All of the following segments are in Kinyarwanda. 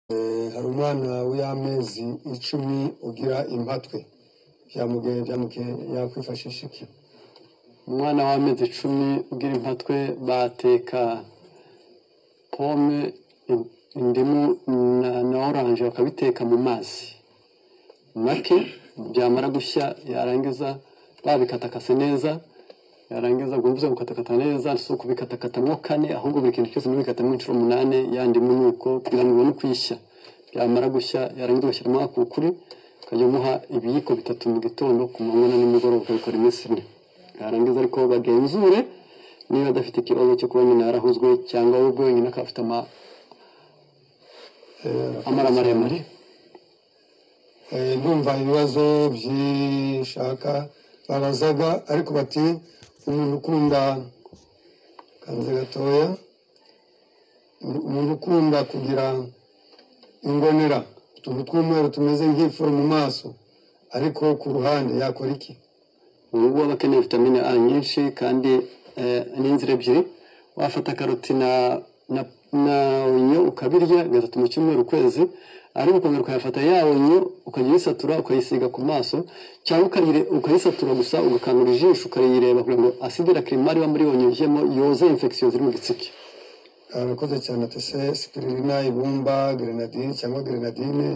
hari umwana w'amezi 10 ugira impatwe byamugiye yakwifashisha iki? Umwana w'amezi 10 ugira impatwe bateka pome, indimu na orange bakabiteka mu mazi make, byamara gushya yarangiza babikatakase neza, yarangiza gumbuza gukatakata neza, so kubikatakatamo kane, ahubwo buri kintu cyose mubikatamwe inshuro 8, yandi munuko kugira ngo ibone kwishya. Byamara gushya yarangiza bashyiramo akukuri, kajya muha ibiyiko 3 mu gitondo, ku manywa na nimugoroba, ukabikora iminsi 4. Yarangiza ariko bagenzure niba adafite ikibazo cyo kuba nyina yarahuzwe cyangwa we nyina akafite amara maremare. Ndumva ibibazo byishaka babazaga, ariko bati umuntu ukunda kanze gatoya, umuntu ukunda kugira ingonera utuntu tw'umweru tumeze nk'ifuro mu maso ariko ku ruhande yakora iki? Ubu abakeneye vitamine A nyinshi kandi n'inzira ebyiri, wafata karoti na onyo ukabirya 3 mu cyumweru ukwezi, ariko ukongera ukayafata ya onyo ukayisatura ukayisiga ku maso, cyangwa ukayisatura gusa ugakangura ijisho ukayireba kugira ngo acide lacrymale iba muri onyo ijemo yoze infection ziri mu gitsiki. Arakoze cyane. Atese spirulina, ibumba, grenadine cyangwa grenadine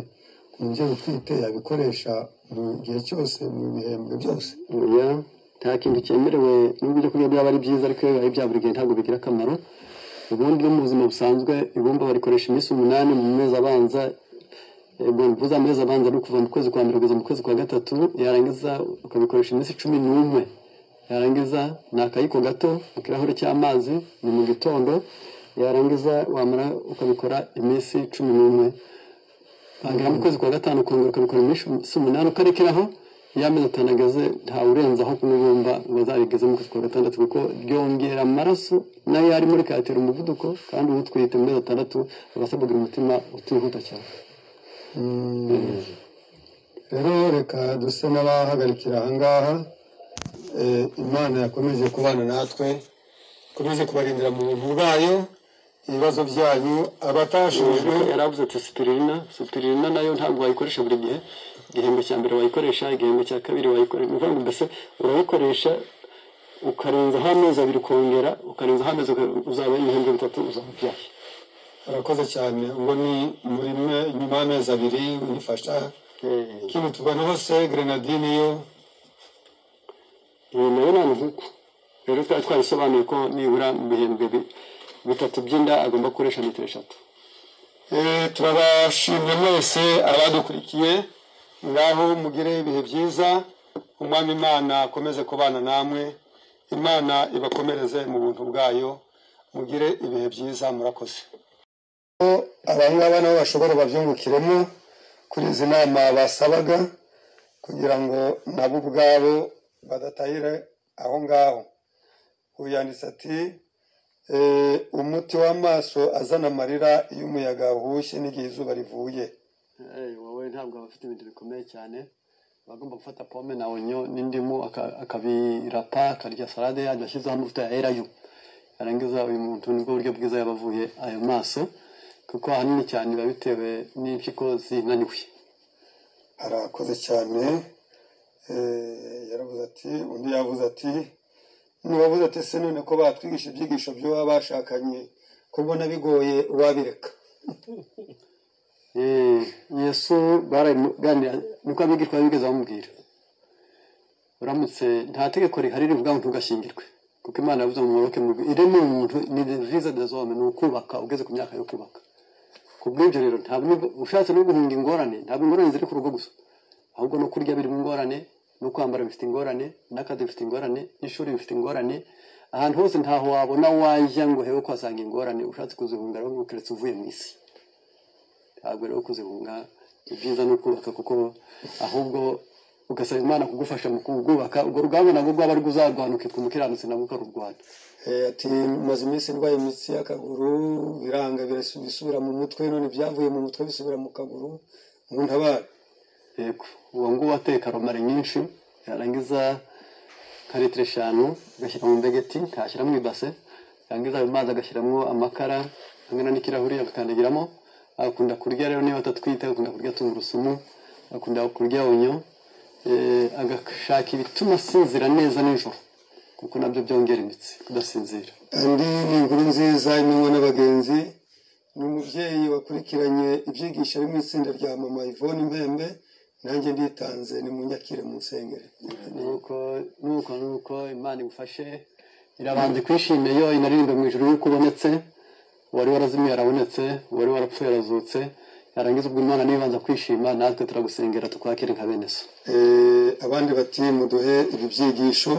umubyeyi utwite yabikoresha mu gihe cyose mu bihembwe byose? Oya, nta kintu cyemerewe n'uburyo kurya byaba ari byiza, ariko biba bya buri gihe ntabwo bigira akamaro. Ubundi no mu buzima busanzwe ibumba barikoresha iminsi 8 mu mezi abanza. Mvuza amezi abanza no kuva mu kwezi kwa 1 kugeza mu kwezi kwa 3, yarangiza ukabikoresha iminsi 11. Yarangiza nakayiko gato mu kirahure cy'amazi ni mu gitondo, yarangiza wamara ukabikora iminsi 11. Hanyuma mu kwezi kwa 5 ukongera ukabikora iminsi 8, ukarekeraho yameze atanagaze nta urenzaho kumubumba ngo azabigeze mu kwezi kwa 6, kuko byongera amaraso nayo ari muri katera umuvuduko, kandi utwite mu mezi 6 agasabwa umutima utihuta cyane. Rero reka duse n'abahagarikira ahangaha. Imana yakomeje kubana natwe, komeje kubarindira mu buntu bwayo. Ibibazo byanyu abatashijwe yaravuze ati spirulina nayo ntabwo wayikoresha buri gihe. Igihembwe cya mbere wayikoresha, igihembwe cya kabiri wayikoresha, nuvuga mbese urayikoresha ukarenza amezi 2 ukongera ukarenza amezi uzaba ibihembwe 3 uzabyaye. Arakoze cyane. Ngo ni muri nyuma y'amezi 2 unifasha kintu tubana hose grenadine yo nayo nanuko. Rero twayisobanuye ko nibura mu bihembwe 3 by'inda agomba gukoresha litiro 3. Turabashimye mwese abadukurikiye, ngaho mugire ibihe byiza. Umwami Imana akomeze kubana namwe, Imana ibakomereze mu buntu bwayo, mugire ibihe byiza. Murakoze. Abangaba nabo bashobora babyungukiremo kuri izi nama basabaga, kugira ngo nabo ubwabo badatahire aho ngaho. Uyanditse ati umuti w'amaso azana amarira iyo umuyaga uhushye n'igihe izuba rivuye. Wowe ntabwo abafite ibintu bikomeye cyane, bagomba gufata pome na onyo n'indimu akabirapa, akarya salade yaje ashyizeho amavuta ya elayo. Yarangiza uyu muntu nibwo buryo bwiza yabavuye ayo maso, kuko ahanini cyane biba bitewe n'impyiko zinaniwe. Arakoze cyane. Yaravuze ati, undi yavuze ati, nibavuze ati se none ko batwigisha ibyigisho byo bashakanye ko mbona bigoye wabireka? Yesu baraganira niko abigishwa bigeze bamubwira, uramutse nta tegeko rihari rivuga ngo ntugashyingirwe, kuko Imana yavuze mu muroke mu ireme umuntu ni visa des hommes, ni ukubaka ugeze ku myaka yo kubaka. Kubw'ibyo rero ntabwo ushatse no guhunga ingorane, ntabwo ingorane ziri ku rugo gusa, ahubwo no kurya biri mu ngorane, no kwambara bifite ingorane, n'akazi bifite ingorane, n'ishuri bifite ingorane. Ahantu hose ntaho wabona wajya ngo hewe kwasanga ingorane ushatse kuzihunga rero keretse uvuye mu isi. Ntabwo rero kuzihunga ibyiza no kubaka, kuko ahubwo ugasaba Imana kugufasha mu kubaka ubwo rugamba nabwo rwaba ari ruzarwanuka umukiranutsi nabwo ukarurwana. Ati maze iminsi ndwaye imitsi y'akaguru, biranga bisubira mu mutwe, none byavuye mu mutwe bisubira mu kaguru, mu ntabara. Yego, uwo nguwo ateka romari nyinshi, yarangiza litiro 5 agashyira mu mbegeti, ntashyira mu ibase, yarangiza ayo mazi agashyiramo amakara hamwe n'ikirahuri agakandagiramo, akunda kurya rero niba atatwite akunda kurya tungurusumu akunda kurya onyo agashaka ibituma asinzira neza nijoro kuko nabyo byongera imitsi kudasinzira. Andi ni inkuru nziza imenywa n'abagenzi, ni umubyeyi wakurikiranye ibyigisho ari mu itsinda rya mama Yvonne Mpembe, nanjye nditanze ni munyakire mu nsengero. nuko Imana igufashe irabanza kwishimiye yo inaririmbe mu ijuru yuko ubonetse, wari warazimiye arabonetse, wari warapfuye arazutse, yarangiza ubwo Imana nibanza kwishima natwe turagusengera tukwakire nka bene so. Abandi bati muduhe ibi byigisho,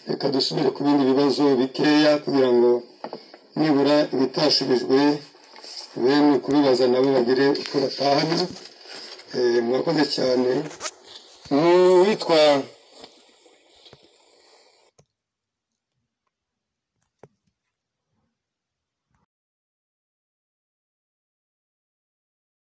reka dusubire ku bindi bibazo bikeya kugira ngo nibura ibitashubijwe bene kubibaza nabo bagire uko batahana. Mwakoze cyane. Witwa